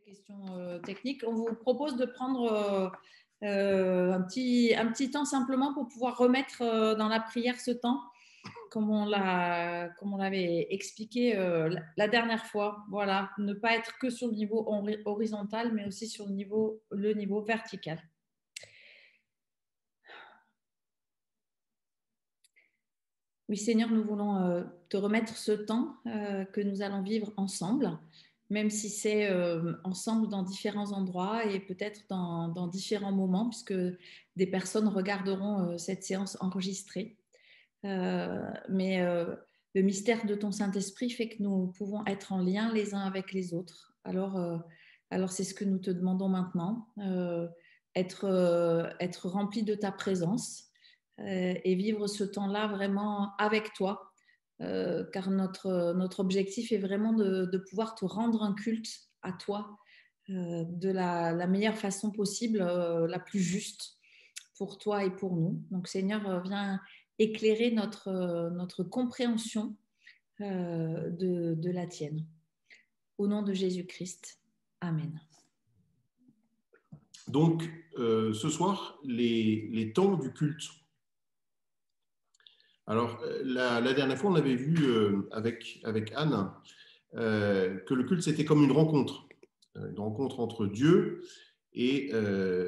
Questions techniques. On vous propose de prendre un petit temps simplement pour pouvoir remettre dans la prière ce temps, comme on l'avait expliqué la dernière fois. Voilà, ne pas être que sur le niveau horizontal, mais aussi sur le niveau vertical. Oui, Seigneur, nous voulons te remettre ce temps que nous allons vivre ensemble, même si c'est ensemble dans différents endroits et peut-être dans différents moments, puisque des personnes regarderont cette séance enregistrée. Mais le mystère de ton Saint-Esprit fait que nous pouvons être en lien les uns avec les autres. Alors c'est ce que nous te demandons maintenant, être rempli de ta présence et vivre ce temps-là vraiment avec toi, car notre objectif est vraiment de pouvoir te rendre un culte à toi de la meilleure façon possible, la plus juste pour toi et pour nous. Donc Seigneur, viens éclairer notre compréhension de la tienne. Au nom de Jésus-Christ. Amen. Donc, ce soir, les temps du culte. Alors, la dernière fois, on avait vu avec Anne que le culte, c'était comme une rencontre entre Dieu et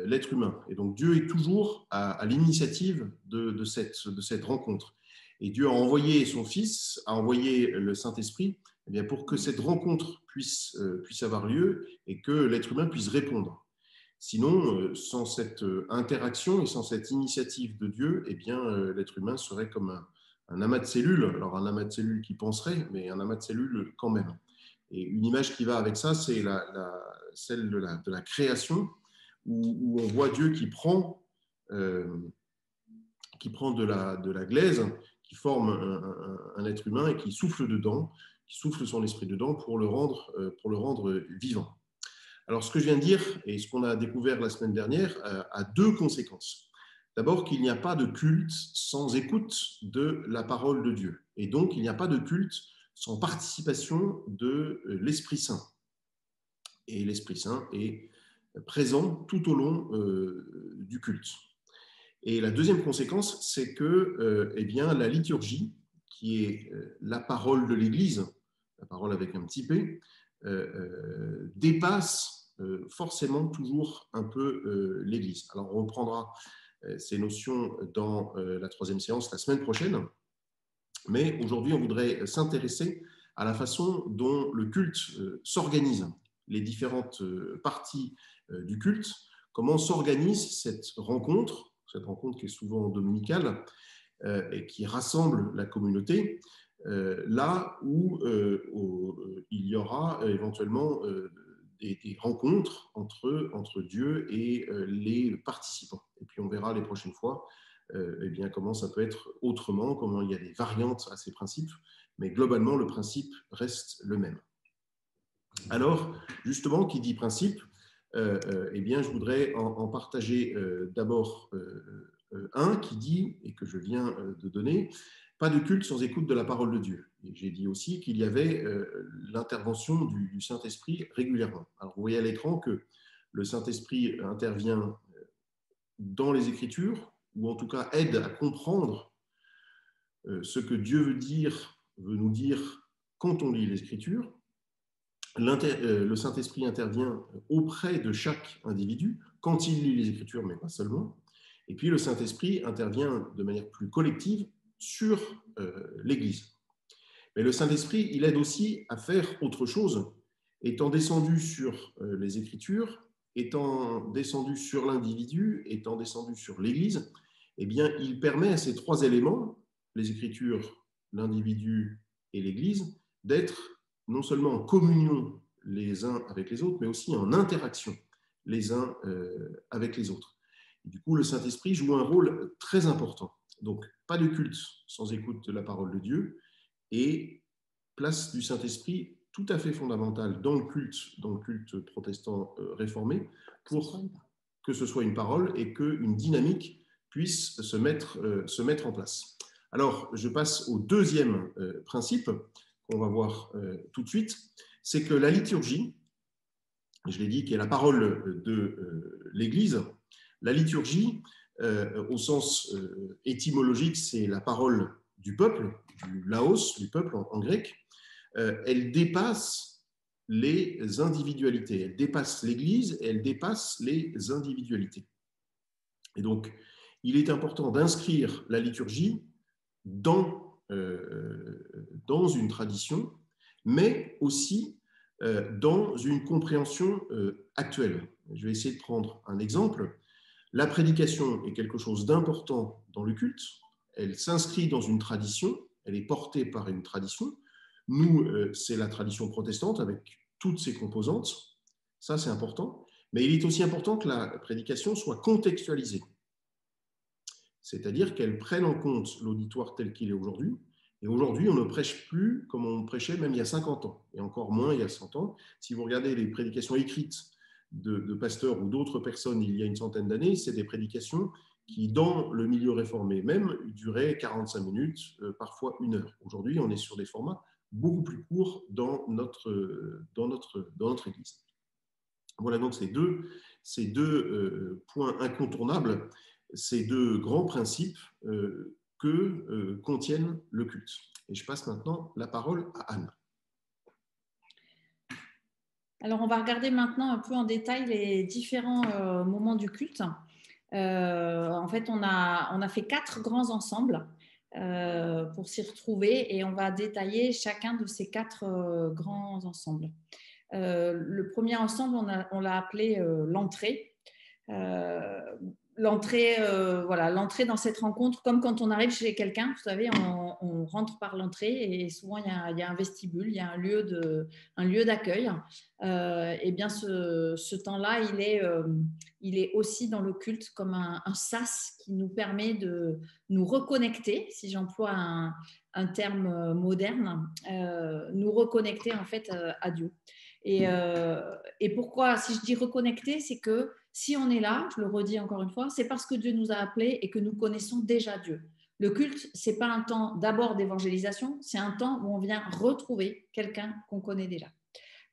l'être humain. Et donc, Dieu est toujours à l'initiative de cette rencontre. Et Dieu a envoyé son Fils, a envoyé le Saint-Esprit eh bien, pour que cette rencontre puisse avoir lieu et que l'être humain puisse répondre. Sinon, sans cette interaction et sans cette initiative de Dieu, eh bien, l'être humain serait comme un amas de cellules. Alors, un amas de cellules qui penserait, mais un amas de cellules quand même. Et une image qui va avec ça, c'est celle de la création, où on voit Dieu qui prend de la glaise, qui forme un être humain et qui souffle dedans, qui souffle son esprit dedans pour le rendre vivant. Alors, ce que je viens de dire et ce qu'on a découvert la semaine dernière a deux conséquences. D'abord, qu'il n'y a pas de culte sans écoute de la parole de Dieu. Et donc, il n'y a pas de culte sans participation de l'Esprit Saint. Et l'Esprit Saint est présent tout au long du culte. Et la deuxième conséquence, c'est que eh bien, la liturgie, qui est la parole de l'Église, la parole avec un petit p, dépasse forcément toujours un peu l'Église. Alors, on reprendra ces notions dans la troisième séance la semaine prochaine, mais aujourd'hui, on voudrait s'intéresser à la façon dont le culte s'organise, les différentes parties du culte, comment s'organise cette rencontre qui est souvent dominicale et qui rassemble la communauté, là où il y aura éventuellement des rencontres entre Dieu et les participants. Et puis on verra les prochaines fois eh bien, comment ça peut être autrement, comment il y a des variantes à ces principes, mais globalement le principe reste le même. Alors, justement, qui dit principe, eh bien, je voudrais en partager d'abord un qui dit, et que je viens de donner, pas de culte sans écoute de la parole de Dieu. Et j'ai dit aussi qu'il y avait l'intervention du Saint-Esprit régulièrement. Alors, vous voyez à l'écran que le Saint-Esprit intervient dans les Écritures, ou en tout cas aide à comprendre ce que Dieu veut nous dire quand on lit l'Écriture. Le Saint-Esprit intervient auprès de chaque individu quand il lit les Écritures, mais pas seulement. Et puis le Saint-Esprit intervient de manière plus collective sur l'Église. Mais le Saint-Esprit, il aide aussi à faire autre chose. Étant descendu sur les Écritures, étant descendu sur l'individu, étant descendu sur l'Église, eh bien, il permet à ces trois éléments, les Écritures, l'individu et l'Église, d'être non seulement en communion les uns avec les autres, mais aussi en interaction les uns avec les autres. Et du coup, le Saint-Esprit joue un rôle très important. Donc, pas de culte sans écoute de la parole de Dieu, et place du Saint-Esprit tout à fait fondamentale dans le culte protestant réformé, pour que ce soit une parole et qu'une dynamique puisse se mettre en place. Alors, je passe au deuxième principe qu'on va voir tout de suite, c'est que la liturgie je l'ai dit, qui est la parole de l'Église. La liturgie, au sens étymologique, c'est la parole du peuple, du laos, du peuple en grec. Elle dépasse les individualités, elle dépasse l'Église et elle dépasse les individualités. Et donc, il est important d'inscrire la liturgie dans une tradition, mais aussi dans une compréhension actuelle. Je vais essayer de prendre un exemple. La prédication est quelque chose d'important dans le culte. Elle s'inscrit dans une tradition, elle est portée par une tradition. Nous, c'est la tradition protestante avec toutes ses composantes. Ça, c'est important. Mais il est aussi important que la prédication soit contextualisée. C'est-à-dire qu'elle prenne en compte l'auditoire tel qu'il est aujourd'hui. Et aujourd'hui, on ne prêche plus comme on prêchait même il y a 50 ans, et encore moins il y a 100 ans. Si vous regardez les prédications écrites de pasteurs ou d'autres personnes il y a une centaine d'années, c'est des prédications qui, dans le milieu réformé même, duraient 45 minutes, parfois 1 heure. Aujourd'hui, on est sur des formats beaucoup plus courts dans notre Église. Voilà donc ces deux points incontournables, ces deux grands principes que contiennent le culte. Et je passe maintenant la parole à Anne. Alors, on va regarder maintenant un peu en détail les différents moments du culte. En fait, on a fait 4 grands ensembles pour s'y retrouver et on va détailler chacun de ces 4 grands ensembles. Le premier ensemble, on l'a appelé l'entrée. L'entrée dans cette rencontre, comme quand on arrive chez quelqu'un, vous savez, on rentre par l'entrée et souvent il y a un vestibule, il y a un lieu d'accueil. Et bien ce temps-là, il est aussi dans le culte comme un sas qui nous permet de nous reconnecter, si j'emploie un terme moderne, nous reconnecter en fait à Dieu. Et pourquoi, si je dis reconnecter, c'est que si on est là, je le redis encore une fois, c'est parce que Dieu nous a appelés et que nous connaissons déjà Dieu. Le culte, ce n'est pas un temps d'abord d'évangélisation, c'est un temps où on vient retrouver quelqu'un qu'on connaît déjà.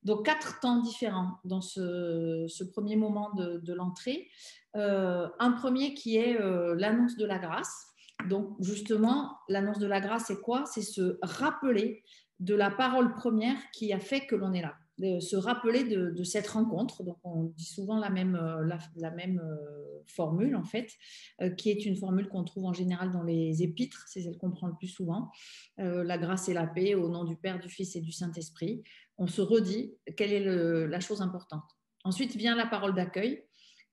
Donc, 4 temps différents dans ce premier moment de l'entrée. Un premier qui est l'annonce de la grâce. Donc, justement, l'annonce de la grâce, c'est quoi? C'est se rappeler de la parole première qui a fait que l'on est là. Se rappeler de cette rencontre. Donc, on dit souvent la même formule, en fait, qui est une formule qu'on trouve en général dans les épîtres, c'est celle qu'on prend le plus souvent. La grâce et la paix au nom du Père, du Fils et du Saint-Esprit. On se redit quelle est la chose importante. Ensuite vient la parole d'accueil.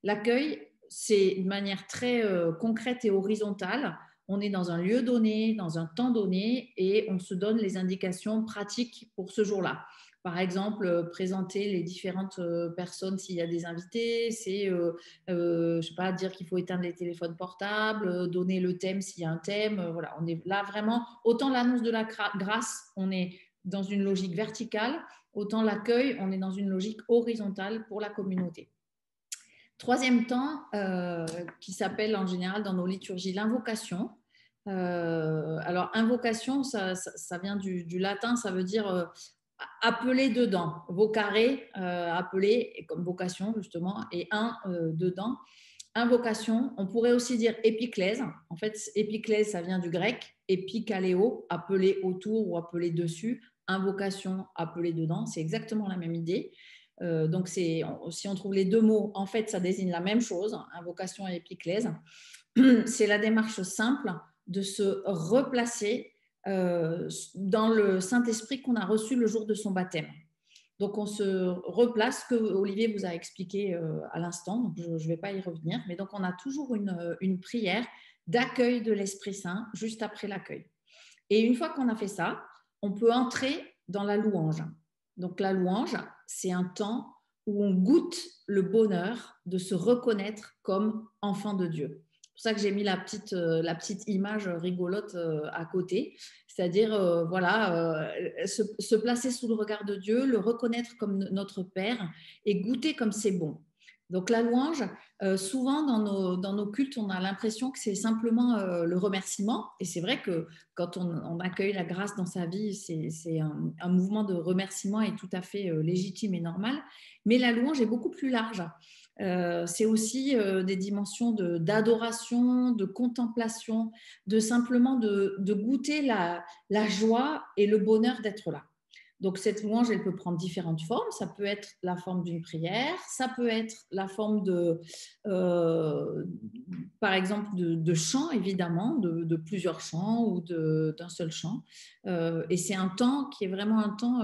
L'accueil, c'est une manière très concrète et horizontale. On est dans un lieu donné, dans un temps donné, et on se donne les indications pratiques pour ce jour-là. Par exemple, présenter les différentes personnes s'il y a des invités, c'est, je sais pas, dire qu'il faut éteindre les téléphones portables, donner le thème s'il y a un thème. Voilà, on est là vraiment, autant l'annonce de la grâce, on est dans une logique verticale, autant l'accueil, on est dans une logique horizontale pour la communauté. Troisième temps, qui s'appelle en général dans nos liturgies l'invocation. Alors, invocation, ça vient du latin, ça veut dire appeler dedans. Vocare, appeler, comme vocation justement, et dedans. Invocation, on pourrait aussi dire épiclèse. En fait, épiclèse, ça vient du grec. Epikaleo, appeler autour ou appeler dessus. Invocation, appeler dedans. C'est exactement la même idée. Donc, si on trouve les deux mots, en fait, ça désigne la même chose, invocation et épiclèse. C'est la démarche simple de se replacer dans le Saint-Esprit qu'on a reçu le jour de son baptême. Donc, on se replace, que Olivier vous a expliqué à l'instant, donc je ne vais pas y revenir, mais donc on a toujours une prière d'accueil de l'Esprit Saint juste après l'accueil. Et une fois qu'on a fait ça, on peut entrer dans la louange. Donc, la louange, c'est un temps où on goûte le bonheur de se reconnaître comme enfant de Dieu. C'est pour ça que j'ai mis la petite image rigolote à côté, c'est-à-dire se placer sous le regard de Dieu, le reconnaître comme notre Père et goûter comme c'est bon. Donc la louange, souvent dans nos cultes, on a l'impression que c'est simplement le remerciement. Et c'est vrai que quand on accueille la grâce dans sa vie, c'est un mouvement de remerciement est tout à fait légitime et normal. Mais la louange est beaucoup plus large. C'est aussi des dimensions d'adoration, de contemplation, de simplement de goûter la joie et le bonheur d'être là. Donc, cette louange, elle peut prendre différentes formes. Ça peut être la forme d'une prière, ça peut être la forme euh, par exemple, de chants, évidemment, de plusieurs chants ou d'un seul chant. Et c'est un temps qui est vraiment un temps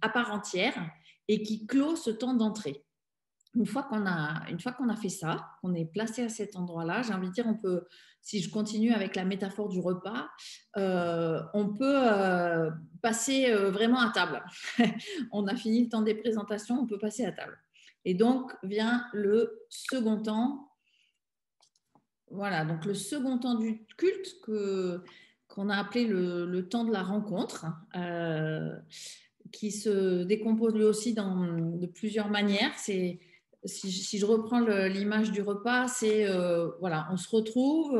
à part entière et qui clôt ce temps d'entrée. Une fois qu'on a fait ça, qu'on est placé à cet endroit-là, j'ai envie de dire, on peut, si je continue avec la métaphore du repas, on peut passer vraiment à table. On a fini le temps des présentations, on peut passer à table. Et donc vient le second temps. Voilà, donc le second temps du culte qu'on a appelé le temps de la rencontre, qui se décompose lui aussi de plusieurs manières. C'est si je reprends l'image du repas, c'est voilà, on se retrouve,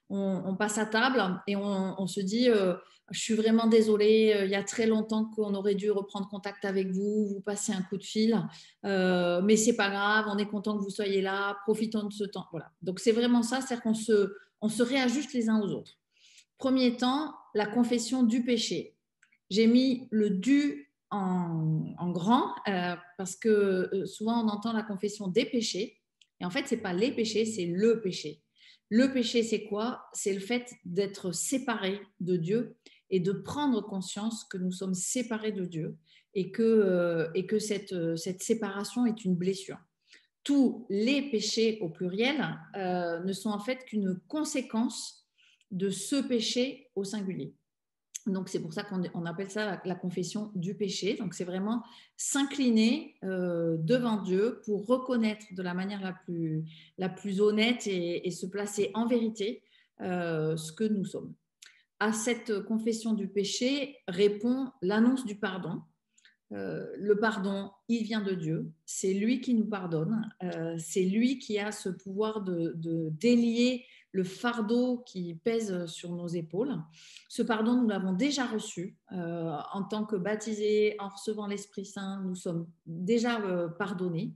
on passe à table et on se dit je suis vraiment désolée, il y a très longtemps qu'on aurait dû reprendre contact avec vous, vous passez un coup de fil, mais c'est pas grave, on est content que vous soyez là, profitons de ce temps. Voilà. Donc c'est vraiment ça, c'est-à-dire on se réajuste les uns aux autres. Premier temps, la confession du péché. J'ai mis le du en grand parce que souvent on entend la confession des péchés et en fait c'est pas les péchés, c'est le péché. Le péché c'est quoi? C'est le fait d'être séparé de Dieu et de prendre conscience que nous sommes séparés de Dieu et que cette séparation est une blessure. Tous les péchés au pluriel ne sont en fait qu'une conséquence de ce péché au singulier. Donc, c'est pour ça qu'on appelle ça la confession du péché. Donc, c'est vraiment s'incliner devant Dieu pour reconnaître de la manière la plus honnête et se placer en vérité ce que nous sommes. À cette confession du péché répond l'annonce du pardon. Le pardon, il vient de Dieu. C'est lui qui nous pardonne. C'est lui qui a ce pouvoir de délier le fardeau qui pèse sur nos épaules. Ce pardon, nous l'avons déjà reçu en tant que baptisés, en recevant l'Esprit Saint, nous sommes déjà pardonnés.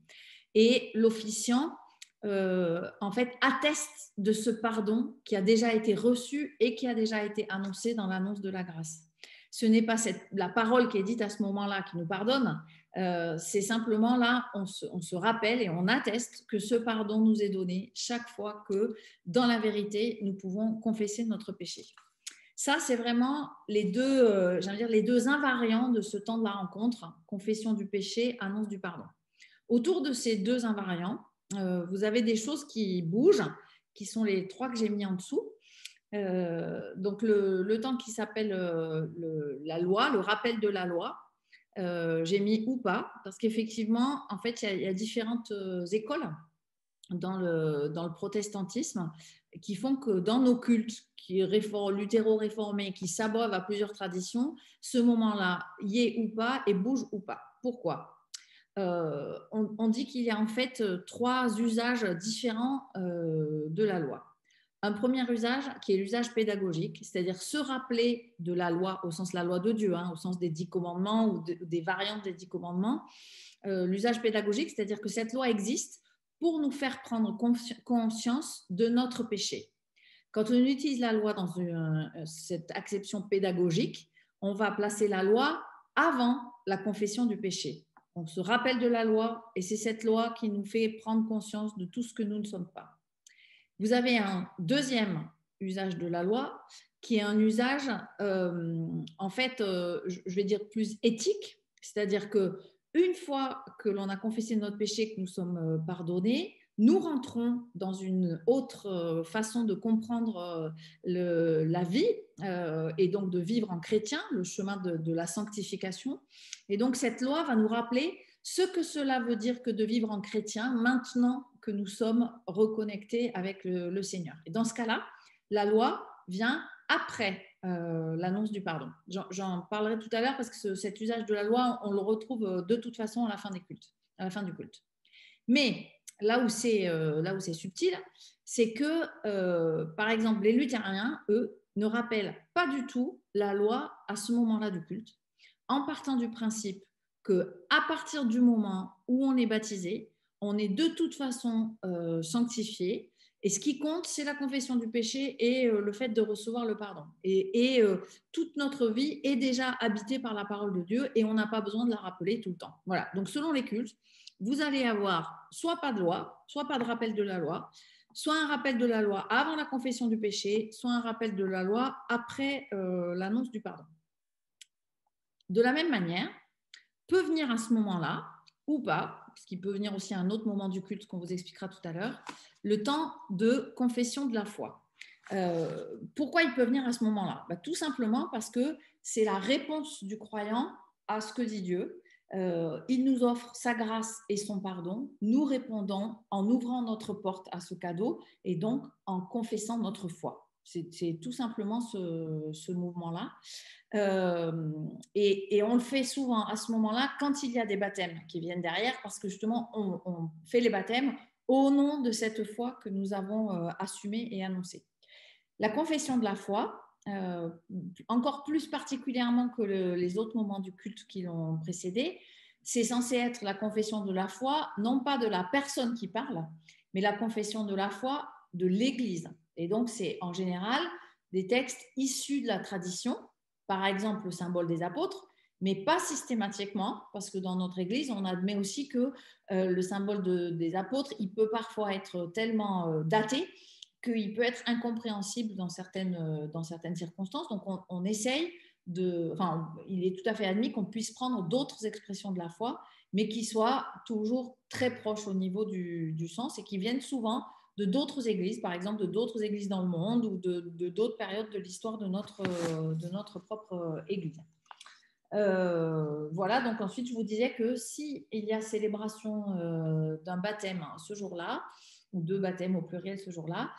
Et l'officiant, en fait, atteste de ce pardon qui a déjà été reçu et qui a déjà été annoncé dans l'annonce de la grâce. Ce n'est pas la parole qui est dite à ce moment-là qui nous pardonne, c'est simplement là, on se rappelle et on atteste que ce pardon nous est donné chaque fois que, dans la vérité, nous pouvons confesser notre péché. Ça, c'est vraiment les deux invariants de ce temps de la rencontre, confession du péché, annonce du pardon. Autour de ces deux invariants, vous avez des choses qui bougent, qui sont les trois que j'ai mis en dessous. Donc le temps qui s'appelle la loi, le rappel de la loi, j'ai mis ou pas, parce qu'effectivement, en fait, il y a différentes écoles dans le protestantisme qui font que dans nos cultes, luthéro-réformés, qui s'abreuvent à plusieurs traditions, ce moment-là, y est ou pas et bouge ou pas. Pourquoi? On dit qu'il y a en fait trois usages différents de la loi. Un premier usage qui est l'usage pédagogique, c'est-à-dire se rappeler de la loi au sens de la loi de Dieu, au sens des 10 commandements ou des variantes des 10 commandements. L'usage pédagogique, c'est-à-dire que cette loi existe pour nous faire prendre conscience de notre péché. Quand on utilise la loi dans cette acception pédagogique, on va placer la loi avant la confession du péché. On se rappelle de la loi et c'est cette loi qui nous fait prendre conscience de tout ce que nous ne sommes pas. Vous avez un deuxième usage de la loi qui est un usage, en fait, je vais dire plus éthique, c'est-à-dire que une fois que l'on a confessé notre péché, que nous sommes pardonnés, nous rentrons dans une autre façon de comprendre la vie et donc de vivre en chrétien, le chemin de la sanctification. Et donc cette loi va nous rappeler ce que cela veut dire que de vivre en chrétien maintenant que nous sommes reconnectés avec le Seigneur. Et dans ce cas-là, la loi vient après l'annonce du pardon. J'en parlerai tout à l'heure parce que cet usage de la loi, on le retrouve de toute façon à la fin des cultes, à la fin du culte. Mais là où c'est subtil, c'est que, par exemple, les luthériens, eux, ne rappellent pas du tout la loi à ce moment-là du culte, en partant du principe qu'à partir du moment où on est baptisé, on est de toute façon sanctifié. Et ce qui compte, c'est la confession du péché et le fait de recevoir le pardon. Et toute notre vie est déjà habitée par la parole de Dieu et on n'a pas besoin de la rappeler tout le temps. Voilà. Donc, selon les cultes, vous allez avoir soit pas de loi, soit pas de rappel de la loi, soit un rappel de la loi avant la confession du péché, soit un rappel de la loi après l'annonce du pardon. De la même manière, peut venir à ce moment-là, ou pas, parce qu'il peut venir aussi à un autre moment du culte qu'on vous expliquera tout à l'heure, le temps de confession de la foi. Pourquoi il peut venir à ce moment-là? Tout simplement parce que c'est la réponse du croyant à ce que dit Dieu. Il nous offre sa grâce et son pardon. Nous répondons en ouvrant notre porte à ce cadeau et donc en confessant notre foi. C'est tout simplement ce mouvement-là. Et on le fait souvent à ce moment-là quand il y a des baptêmes qui viennent derrière, parce que justement, on fait les baptêmes au nom de cette foi que nous avons assumée et annoncée. La confession de la foi, encore plus particulièrement que les autres moments du culte qui l'ont précédé, c'est censé être la confession de la foi, non pas de la personne qui parle, mais la confession de la foi de l'Église. Et donc, c'est en général des textes issus de la tradition, par exemple le symbole des apôtres, mais pas systématiquement, parce que dans notre Église, on admet aussi que le symbole des apôtres, il peut parfois être tellement daté qu'il peut être incompréhensible dans certaines circonstances. Donc, on essaye il est tout à fait admis qu'on puisse prendre d'autres expressions de la foi, mais qui soient toujours très proches au niveau du sens et qui viennent souvent de d'autres églises, par exemple de d'autres églises dans le monde ou de d'autres périodes de l'histoire de notre propre église. Voilà, donc ensuite je vous disais que s'il y a célébration d'un baptême ce jour-là, ou deux baptêmes au pluriel ce jour-là,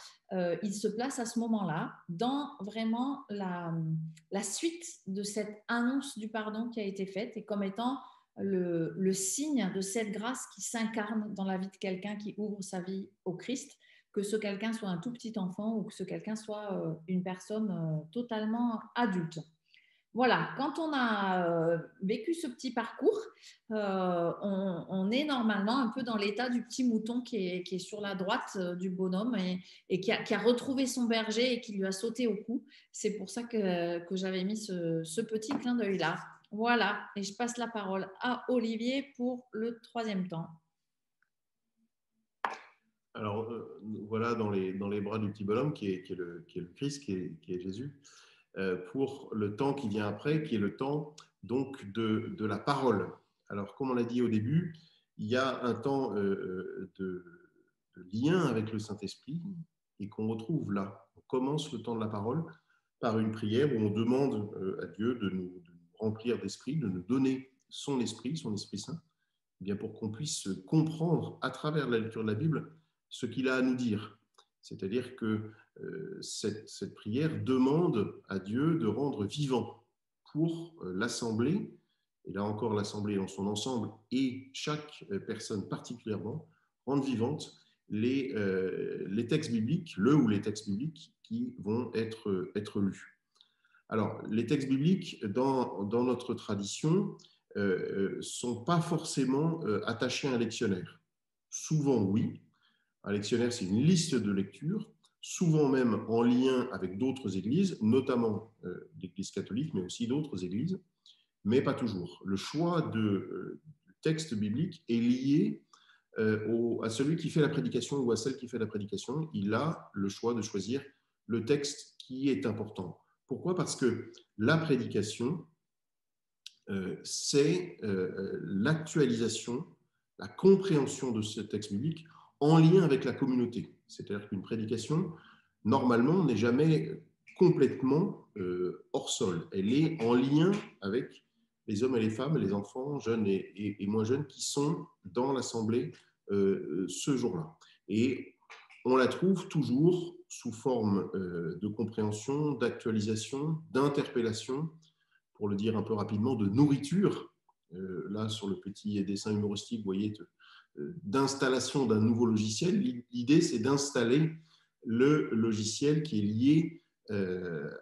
il se place à ce moment-là dans vraiment la suite de cette annonce du pardon qui a été faite et comme étant le signe de cette grâce qui s'incarne dans la vie de quelqu'un qui ouvre sa vie au Christ, que ce quelqu'un soit un tout petit enfant ou que ce quelqu'un soit une personne totalement adulte. Voilà, quand on a vécu ce petit parcours, on est normalement un peu dans l'état du petit mouton qui est sur la droite du bonhomme et qui a retrouvé son berger et qui lui a sauté au cou. C'est pour ça que j'avais mis ce petit clin d'œil-là. Voilà, et je passe la parole à Olivier pour le troisième temps. Alors, voilà dans les bras du petit bonhomme qui est le Christ, qui est Jésus. Pour le temps qui vient après, qui est le temps donc de la parole. Alors, comme on l'a dit au début, il y a un temps de lien avec le Saint-Esprit et qu'on retrouve là. On commence le temps de la parole par une prière où on demande à Dieu de nous remplir d'esprit, de nous donner son Esprit Saint, bien pour qu'on puisse comprendre à travers la lecture de la Bible ce qu'il a à nous dire. C'est-à-dire que cette prière demande à Dieu de rendre vivant pour l'Assemblée, et là encore l'Assemblée dans son ensemble, et chaque personne particulièrement, rendre vivante les textes bibliques, le ou les textes bibliques qui vont être lus. Alors, les textes bibliques, dans notre tradition, sont pas forcément attachés à un lectionnaire. Souvent, oui. Un lectionnaire, c'est une liste de lectures, souvent même en lien avec d'autres églises, notamment l'Église catholique, mais aussi d'autres églises, mais pas toujours. Le choix du texte biblique est lié à celui qui fait la prédication ou à celle qui fait la prédication. Il a le choix de choisir le texte qui est important. Pourquoi ? Parce que la prédication, c'est l'actualisation, la compréhension de ce texte biblique en lien avec la communauté. C'est-à-dire qu'une prédication, normalement, n'est jamais complètement hors sol. Elle est en lien avec les hommes et les femmes, les enfants, jeunes et moins jeunes, qui sont dans l'assemblée ce jour-là. Et on la trouve toujours sous forme de compréhension, d'actualisation, d'interpellation, pour le dire un peu rapidement, de nourriture. Là, sur le petit dessin humoristique, vous voyez d'installation d'un nouveau logiciel. L'idée, c'est d'installer le logiciel qui est lié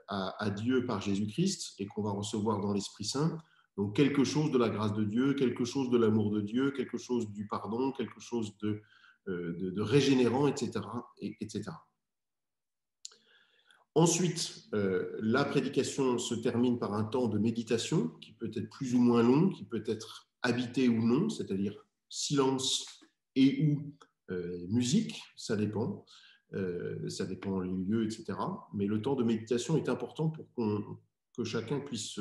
à Dieu par Jésus-Christ et qu'on va recevoir dans l'Esprit Saint. Donc, quelque chose de la grâce de Dieu, quelque chose de l'amour de Dieu, quelque chose du pardon, quelque chose de régénérant, etc., etc. Ensuite, la prédication se termine par un temps de méditation qui peut être plus ou moins long, qui peut être habité ou non, c'est-à-dire silence et ou musique, ça dépend les lieux, etc. Mais le temps de méditation est important pour que chacun puisse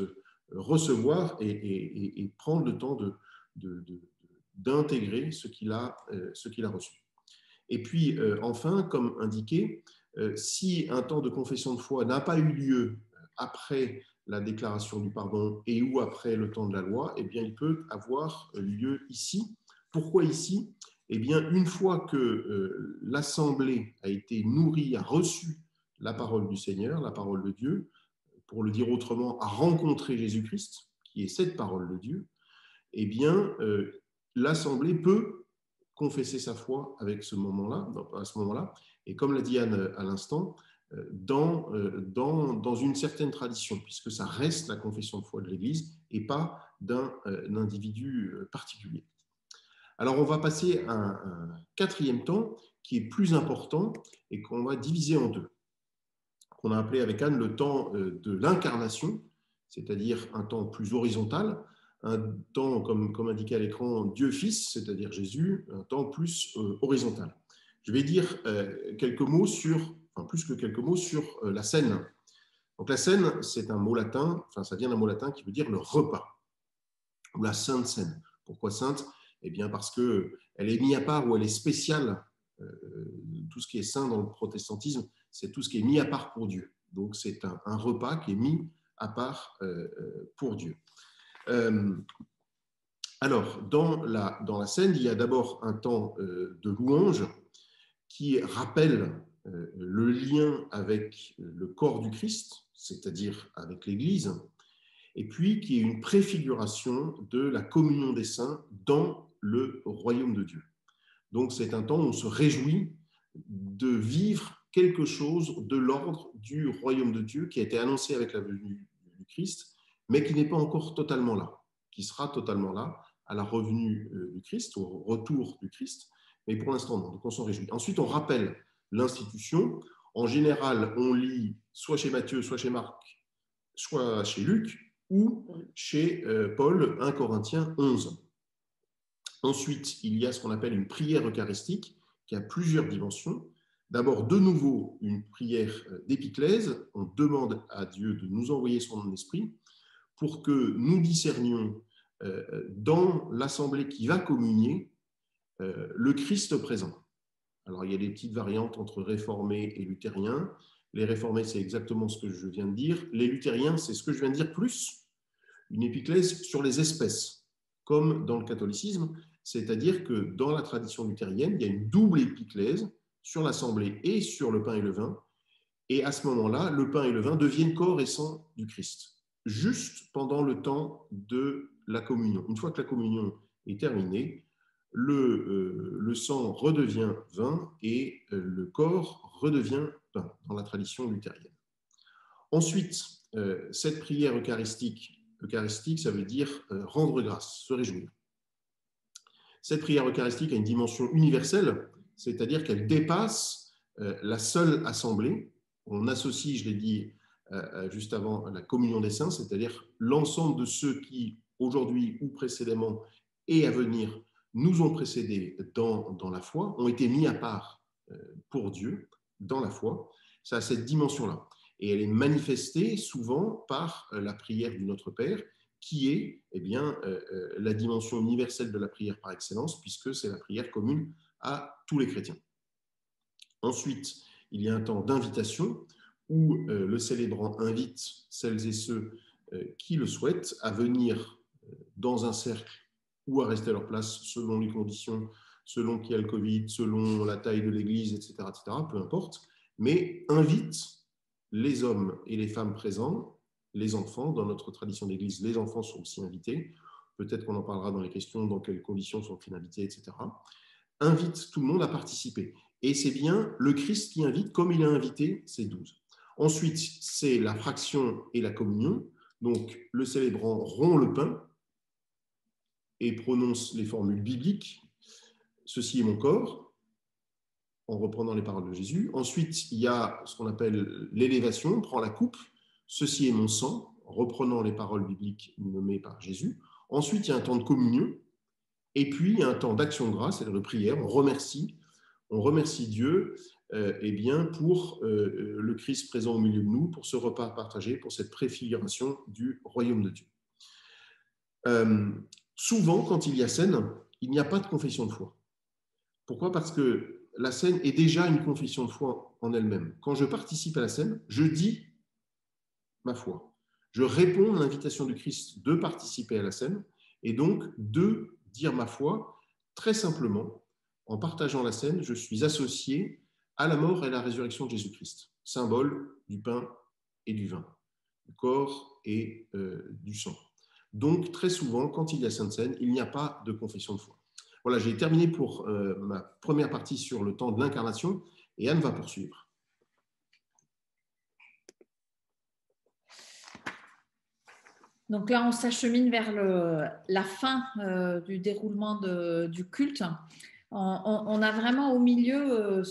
recevoir et prendre le temps d'intégrer ce qu'il a reçu. Et puis, enfin, comme indiqué, si un temps de confession de foi n'a pas eu lieu après la déclaration du pardon et ou après le temps de la loi, eh bien, il peut avoir lieu ici. Pourquoi ici ? Eh bien, une fois que l'assemblée a été nourrie, a reçu la parole du Seigneur, la parole de Dieu, pour le dire autrement, a rencontré Jésus-Christ, qui est cette parole de Dieu, eh bien, l'assemblée peut confesser sa foi à ce moment-là. Et comme l'a dit Anne à l'instant, dans une certaine tradition, puisque ça reste la confession de foi de l'Église et pas d'un individu particulier. Alors, on va passer à un quatrième temps qui est plus important et qu'on va diviser en deux, qu'on a appelé avec Anne le temps de l'incarnation, c'est-à-dire un temps plus horizontal, un temps, comme indiqué à l'écran, Dieu Fils, c'est-à-dire Jésus, un temps plus horizontal. Je vais dire quelques mots plus que quelques mots sur la scène. Donc la scène, c'est un mot latin, ça vient d'un mot latin qui veut dire le repas, ou la Sainte Seine. Pourquoi sainte ? Eh bien parce qu'elle est mise à part ou elle est spéciale. Tout ce qui est saint dans le protestantisme, c'est tout ce qui est mis à part pour Dieu. Donc c'est un repas qui est mis à part pour Dieu. Alors, dans la scène, il y a d'abord un temps de louange qui rappelle le lien avec le corps du Christ, c'est-à-dire avec l'Église, et puis qui est une préfiguration de la communion des saints dans le royaume de Dieu. Donc c'est un temps où on se réjouit de vivre quelque chose de l'ordre du royaume de Dieu qui a été annoncé avec la venue du Christ, mais qui n'est pas encore totalement là, qui sera totalement là à la revenue du Christ, au retour du Christ, mais pour l'instant non, donc on s'en réjouit. Ensuite, on rappelle l'institution. En général, on lit soit chez Matthieu, soit chez Marc, soit chez Luc, ou chez Paul, 1 Corinthiens 11. Ensuite, il y a ce qu'on appelle une prière eucharistique qui a plusieurs dimensions. D'abord, de nouveau, une prière d'épiclèse. On demande à Dieu de nous envoyer son esprit pour que nous discernions dans l'assemblée qui va communier le Christ présent. Alors, il y a des petites variantes entre réformés et luthériens. Les réformés, c'est exactement ce que je viens de dire. Les luthériens, c'est ce que je viens de dire, plus une épiclèse sur les espèces, comme dans le catholicisme. C'est-à-dire que dans la tradition luthérienne, il y a une double épiclèse sur l'assemblée et sur le pain et le vin. Et à ce moment-là, le pain et le vin deviennent corps et sang du Christ, juste pendant le temps de la communion. Une fois que la communion est terminée, le sang redevient vin et le corps redevient pain dans la tradition luthérienne. Ensuite, cette prière eucharistique, ça veut dire rendre grâce, se réjouir. Cette prière eucharistique a une dimension universelle, c'est-à-dire qu'elle dépasse la seule assemblée. On associe, je l'ai dit juste avant, la communion des saints, c'est-à-dire l'ensemble de ceux qui, aujourd'hui ou précédemment et à venir, nous ont précédés dans la foi, ont été mis à part pour Dieu dans la foi. Ça a cette dimension-là. Et elle est manifestée souvent par la prière du Notre Père, qui est la dimension universelle de la prière par excellence, puisque c'est la prière commune à tous les chrétiens. Ensuite, il y a un temps d'invitation où le célébrant invite celles et ceux qui le souhaitent à venir dans un cercle ou à rester à leur place selon les conditions, selon qu'il y a le Covid, selon la taille de l'église, etc., peu importe, mais invite les hommes et les femmes présents, les enfants, dans notre tradition d'église, les enfants sont aussi invités, peut-être qu'on en parlera dans les questions, dans quelles conditions sont-ils invités, etc. Invite tout le monde à participer. Et c'est bien le Christ qui invite, comme il a invité ses 12. Ensuite, c'est la fraction et la communion. Donc, le célébrant rompt le pain et prononce les formules bibliques. Ceci est mon corps, en reprenant les paroles de Jésus. Ensuite, il y a ce qu'on appelle l'élévation, on prend la coupe. Ceci est mon sang, en reprenant les paroles bibliques nommées par Jésus. Ensuite, il y a un temps de communion. Et puis, il y a un temps d'action de grâce, c'est-à-dire de prière. On remercie Dieu eh bien, pour le Christ présent au milieu de nous, pour ce repas partagé, pour cette préfiguration du royaume de Dieu. Souvent, quand il y a scène, il n'y a pas de confession de foi. Pourquoi ? Parce que la scène est déjà une confession de foi en elle-même. Quand je participe à la scène, je dis ma foi. Je réponds à l'invitation du Christ de participer à la scène et donc de dire ma foi très simplement. En partageant la scène, je suis associé à la mort et à la résurrection de Jésus-Christ, symbole du pain et du vin, du corps et du sang. Donc, très souvent, quand il y a Sainte Seine, il n'y a pas de confession de foi. Voilà, j'ai terminé pour ma première partie sur le temps de l'incarnation et Anne va poursuivre. Donc là, on s'achemine vers la fin du déroulement du culte. On a vraiment au milieu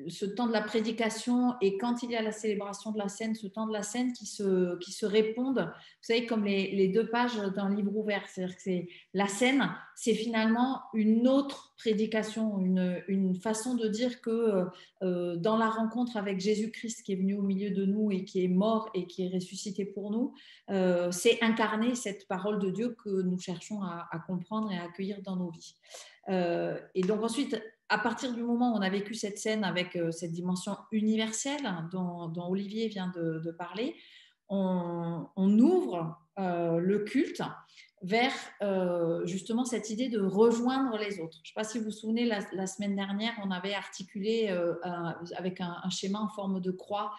ce temps de la prédication et quand il y a la célébration de la scène, ce temps de la scène qui se répondent, vous savez, comme les deux pages d'un livre ouvert. C'est-à-dire que la scène, c'est finalement une autre prédication, une façon de dire que dans la rencontre avec Jésus-Christ qui est venu au milieu de nous et qui est mort et qui est ressuscité pour nous, c'est incarner cette parole de Dieu que nous cherchons à comprendre et à accueillir dans nos vies. Et donc ensuite, à partir du moment où on a vécu cette scène avec cette dimension universelle dont Olivier vient de parler, on ouvre le culte vers justement cette idée de rejoindre les autres. Je ne sais pas si vous vous souvenez, la semaine dernière, on avait articulé avec un schéma en forme de croix,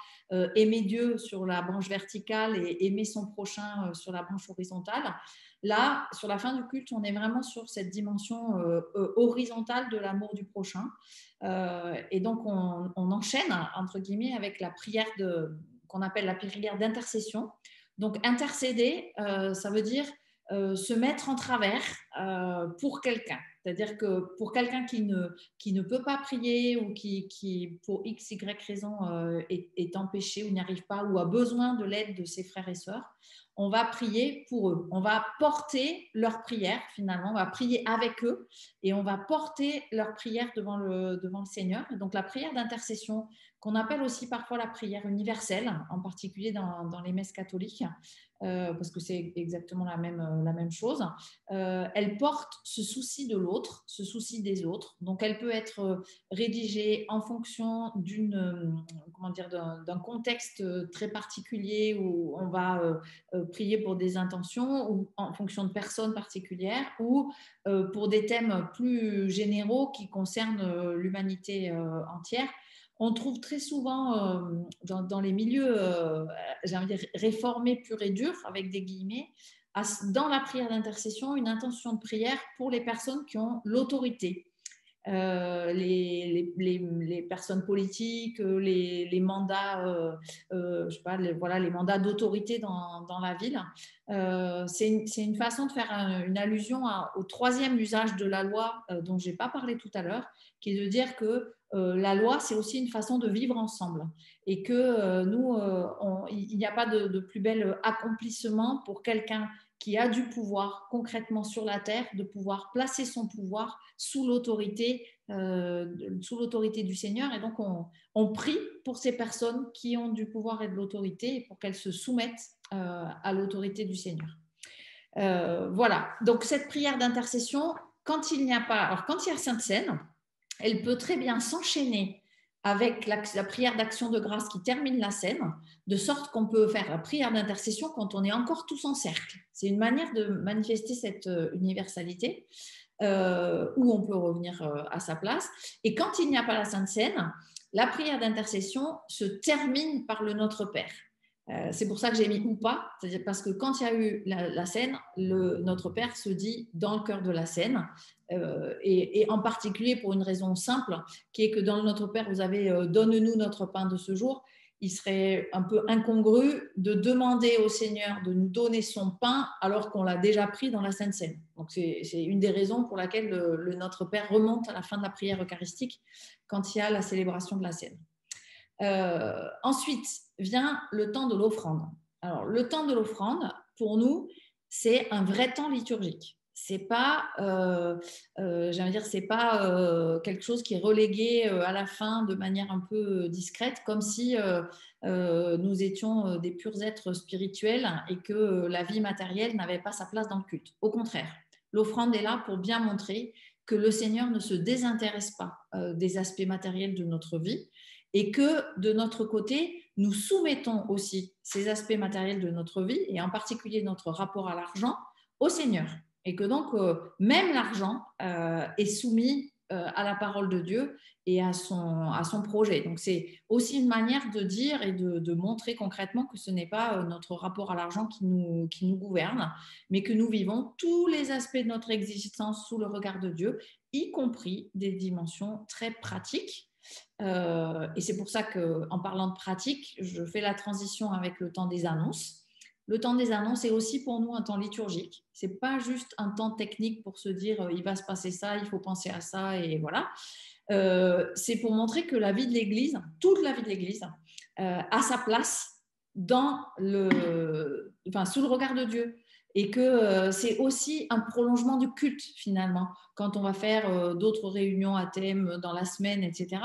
aimer Dieu sur la branche verticale et aimer son prochain sur la branche horizontale. Là, sur la fin du culte, on est vraiment sur cette dimension horizontale de l'amour du prochain. Et donc, on enchaîne, entre guillemets, avec la prière qu'on appelle la prière d'intercession. Donc, intercéder, ça veut dire se mettre en travers pour quelqu'un. C'est-à-dire que pour quelqu'un qui ne peut pas prier ou qui pour X, Y raison, est empêché ou n'y arrive pas ou a besoin de l'aide de ses frères et sœurs, on va prier pour eux. On va porter leur prière, finalement. On va prier avec eux et on va porter leur prière devant le Seigneur. Et donc, la prière d'intercession, qu'on appelle aussi parfois la prière universelle, en particulier dans les messes catholiques, parce que c'est exactement la même chose. Elle porte ce souci de l'autre, ce souci des autres. Donc, elle peut être rédigée en fonction d'un contexte très particulier où on va prier pour des intentions ou en fonction de personnes particulières ou pour des thèmes plus généraux qui concernent l'humanité entière. On trouve très souvent dans les milieux, j'ai envie de dire, réformés purs et durs, avec des guillemets, dans la prière d'intercession, une intention de prière pour les personnes qui ont l'autorité. Les personnes politiques, les mandats, je sais pas, les mandats d'autorité dans la ville. C'est une façon de faire une allusion au troisième usage de la loi dont je n'ai pas parlé tout à l'heure, qui est de dire que la loi, c'est aussi une façon de vivre ensemble et que il n'y a pas de plus bel accomplissement pour quelqu'un qui a du pouvoir concrètement sur la terre, de pouvoir placer son pouvoir sous l'autorité du Seigneur. Et donc, on prie pour ces personnes qui ont du pouvoir et de l'autorité et pour qu'elles se soumettent à l'autorité du Seigneur. Voilà. Donc, cette prière d'intercession, quand il y a Sainte Seine, elle peut très bien s'enchaîner avec la prière d'action de grâce qui termine la scène, de sorte qu'on peut faire la prière d'intercession quand on est encore tous en cercle. C'est une manière de manifester cette universalité où on peut revenir à sa place. Et quand il n'y a pas la Sainte Seine, la prière d'intercession se termine par le Notre Père. C'est pour ça que j'ai mis ou pas, c'est-à-dire parce que quand il y a eu la scène, notre Père se dit dans le cœur de la scène, et en particulier pour une raison simple, qui est que dans le Notre Père, vous avez donne-nous notre pain de ce jour. Il serait un peu incongru de demander au Seigneur de nous donner son pain alors qu'on l'a déjà pris dans la Sainte Seine. Donc c'est une des raisons pour laquelle le Notre Père remonte à la fin de la prière eucharistique quand il y a la célébration de la Seine. Ensuite vient le temps de l'offrande. Alors, le temps de l'offrande, pour nous, c'est un vrai temps liturgique. C'est pas, j'allais dire, c'est pas quelque chose qui est relégué à la fin de manière un peu discrète, comme si nous étions des purs êtres spirituels et que la vie matérielle n'avait pas sa place dans le culte. Au contraire, l'offrande est là pour bien montrer que le Seigneur ne se désintéresse pas des aspects matériels de notre vie, et que de notre côté, nous soumettons aussi ces aspects matériels de notre vie, et en particulier notre rapport à l'argent, au Seigneur. Et que donc, même l'argent est soumis à la parole de Dieu et à son projet. Donc, c'est aussi une manière de dire et de montrer concrètement que ce n'est pas notre rapport à l'argent qui nous gouverne, mais que nous vivons tous les aspects de notre existence sous le regard de Dieu, y compris des dimensions très pratiques. Et c'est pour ça qu'en parlant de pratique, je fais la transition avec le temps des annonces. Le temps des annonces est aussi pour nous un temps liturgique. Ce n'est pas juste un temps technique pour se dire il va se passer ça, il faut penser à ça et voilà. C'est pour montrer que la vie de l'Église, toute la vie de l'Église, a sa place sous le regard de Dieu. Et que c'est aussi un prolongement du culte finalement. Quand on va faire d'autres réunions à thème dans la semaine, etc.,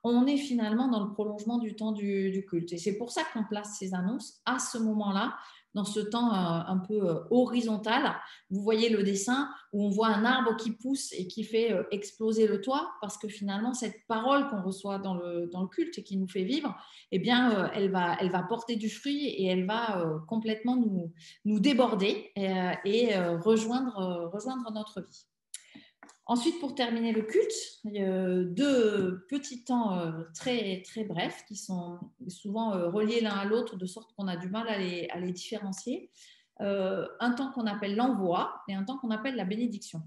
on est finalement dans le prolongement du temps du culte. Et c'est pour ça qu'on place ces annonces à ce moment-là, dans ce temps un peu horizontal. Vous voyez le dessin où on voit un arbre qui pousse et qui fait exploser le toit, parce que finalement, cette parole qu'on reçoit dans le culte et qui nous fait vivre, eh bien, elle va porter du fruit et elle va complètement nous déborder et rejoindre notre vie. Ensuite, pour terminer le culte, il y a deux petits temps très, très brefs qui sont souvent reliés l'un à l'autre de sorte qu'on a du mal à les différencier. Un temps qu'on appelle l'envoi et un temps qu'on appelle la bénédiction.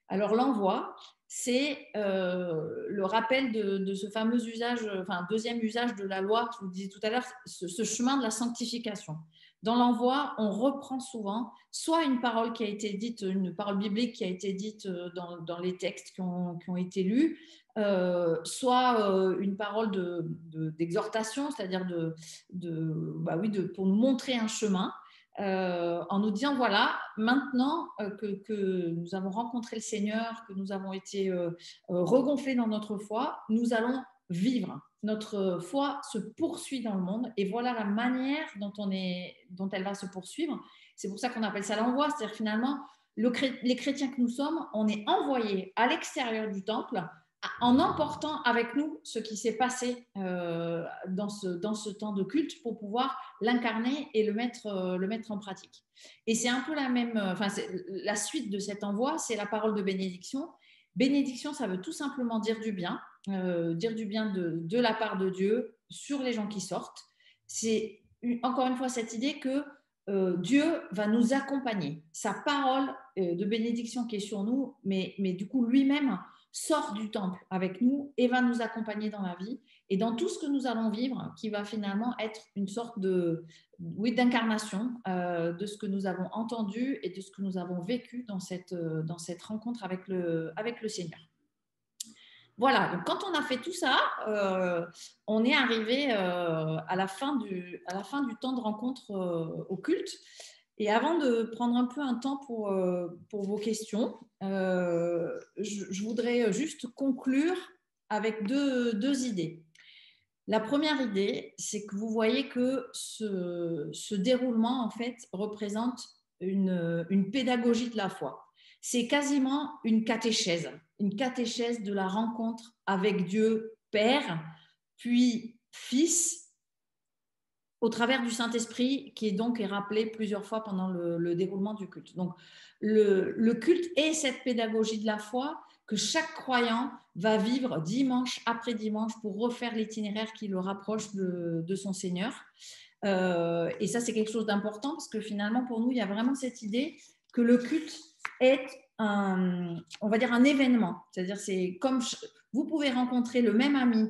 Alors l'envoi, c'est le rappel de ce fameux usage, deuxième usage de la loi, je vous disais tout à l'heure, ce chemin de la sanctification. Dans l'envoi, on reprend souvent soit une parole qui a été dite, une parole biblique qui a été dite dans les textes qui ont été lus, soit une parole d'exhortation, c'est-à-dire pour nous montrer un chemin, en nous disant voilà, maintenant que nous avons rencontré le Seigneur, que nous avons été regonflés dans notre foi, nous allons vivre. Notre foi se poursuit dans le monde et voilà la manière dont elle va se poursuivre. C'est pour ça qu'on appelle ça l'envoi, c'est-à-dire finalement les chrétiens que nous sommes, on est envoyés à l'extérieur du temple en emportant avec nous ce qui s'est passé dans ce temps de culte pour pouvoir l'incarner et le mettre en pratique. Et c'est un peu la suite de cet envoi, c'est la parole de bénédiction. Bénédiction, ça veut tout simplement dire du bien de la part de Dieu sur les gens qui sortent. C'est encore une fois cette idée que Dieu va nous accompagner. Sa parole de bénédiction qui est sur nous, mais du coup lui-même sort du temple avec nous et va nous accompagner dans la vie et dans tout ce que nous allons vivre, qui va finalement être une sorte d'incarnation de ce que nous avons entendu et de ce que nous avons vécu dans cette rencontre avec le Seigneur. Voilà, donc quand on a fait tout ça, on est arrivé à la fin du temps de rencontre au culte. Et avant de prendre un peu un temps pour vos questions, je voudrais juste conclure avec deux idées. La première idée, c'est que vous voyez que ce déroulement, en fait, représente une pédagogie de la foi. C'est quasiment une catéchèse de la rencontre avec Dieu Père, puis Fils, au travers du Saint-Esprit, qui est rappelé plusieurs fois pendant le déroulement du culte. Donc, le culte est cette pédagogie de la foi que chaque croyant va vivre dimanche après dimanche pour refaire l'itinéraire qui le rapproche de son Seigneur. Et ça, c'est quelque chose d'important parce que finalement, pour nous, il y a vraiment cette idée que le culte est on va dire un événement. C'est-à-dire, c'est comme vous pouvez rencontrer le même ami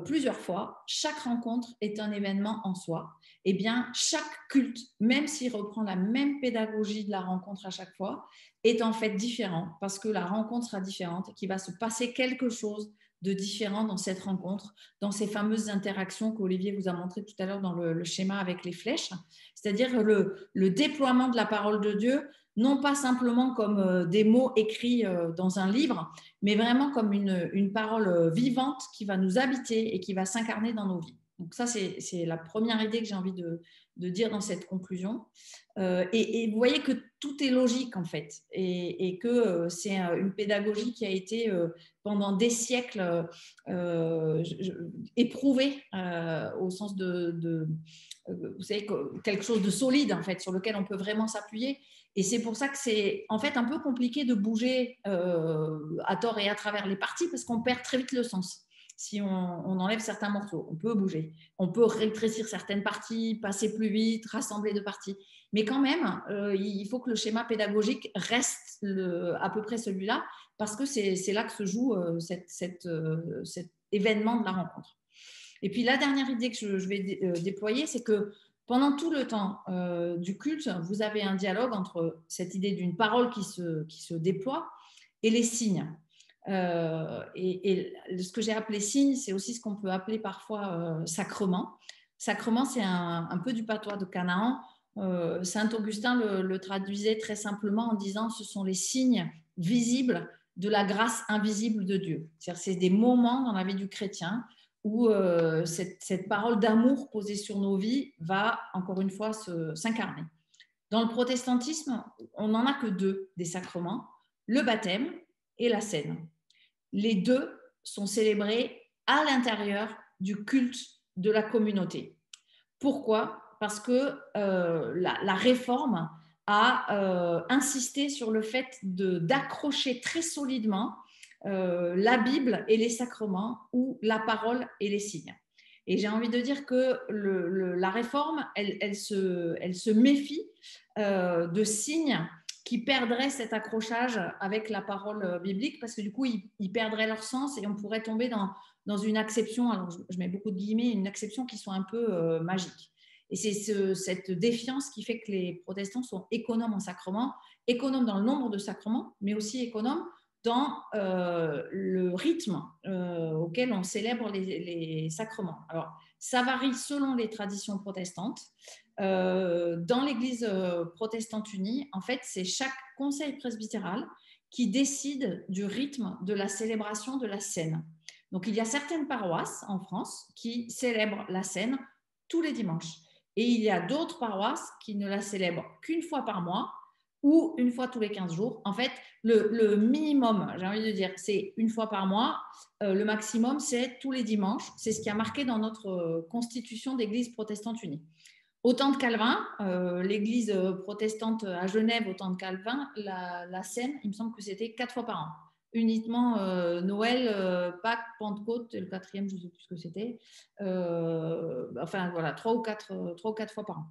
plusieurs fois. Chaque rencontre est un événement en soi. Eh bien, chaque culte, même s'il reprend la même pédagogie de la rencontre à chaque fois, est en fait différent parce que la rencontre sera différente et qu'il va se passer quelque chose de différent dans cette rencontre, dans ces fameuses interactions qu'Olivier vous a montré tout à l'heure dans le schéma avec les flèches, c'est-à-dire le déploiement de la parole de Dieu, non pas simplement comme des mots écrits dans un livre, mais vraiment comme une parole vivante qui va nous habiter et qui va s'incarner dans nos vies. Donc ça, c'est la première idée que j'ai envie de dire dans cette conclusion. Et vous voyez que tout est logique en fait, et que c'est une pédagogie qui a été pendant des siècles éprouvée au sens vous savez, quelque chose de solide en fait, sur lequel on peut vraiment s'appuyer. Et c'est pour ça que c'est en fait un peu compliqué de bouger à tort et à travers les parties parce qu'on perd très vite le sens. Si on enlève certains morceaux, on peut bouger, on peut rétrécir certaines parties, passer plus vite, rassembler deux parties. Mais quand même, il faut que le schéma pédagogique reste à peu près celui-là parce que c'est là que se joue cet événement de la rencontre. Et puis la dernière idée que je vais déployer, c'est que pendant tout le temps du culte, vous avez un dialogue entre cette idée d'une parole qui se déploie et les signes. Et ce que j'ai appelé signe, c'est aussi ce qu'on peut appeler parfois sacrement. Sacrement, c'est un peu du patois de Canaan. Saint Augustin le traduisait très simplement en disant ce sont les signes visibles de la grâce invisible de Dieu. C'est des moments dans la vie du chrétien où cette parole d'amour posée sur nos vies va encore une fois s'incarner. Dans le protestantisme, on n'en a que deux des sacrements, le baptême et la scène. Les deux sont célébrés à l'intérieur du culte de la communauté. Pourquoi ? Parce que la réforme a insisté sur le fait d'accrocher très solidement la Bible et les sacrements ou la parole et les signes. Et j'ai envie de dire que la réforme, elle se méfie de signes qui perdraient cet accrochage avec la parole biblique parce que du coup, ils perdraient leur sens et on pourrait tomber dans une acception, alors je mets beaucoup de guillemets, une acception qui soit un peu magique. Et c'est cette défiance qui fait que les protestants sont économes en sacrements, économes dans le nombre de sacrements, mais aussi économes dans le rythme auquel on célèbre les sacrements. Alors, ça varie selon les traditions protestantes. Dans l'Église protestante unie, en fait, c'est chaque conseil presbytéral qui décide du rythme de la célébration de la Seine. Donc, il y a certaines paroisses en France qui célèbrent la Seine tous les dimanches. Et il y a d'autres paroisses qui ne la célèbrent qu'une fois par mois ou une fois tous les 15 jours. En fait, le minimum, j'ai envie de dire, c'est une fois par mois. Le maximum, c'est tous les dimanches. C'est ce qui a marqué dans notre constitution d'Église protestante unie. Au temps de Calvin, l'église protestante à Genève, au temps de Calvin, la Seine, il me semble que c'était 4 fois par an. Uniquement Noël, Pâques, Pentecôte, et le quatrième, je ne sais plus ce que c'était. Enfin, voilà, 3 ou 4 fois par an.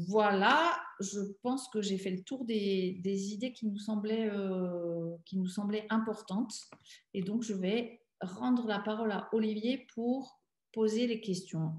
Voilà, je pense que j'ai fait le tour des idées qui nous semblaient importantes. Et donc, je vais rendre la parole à Olivier pour poser les questions.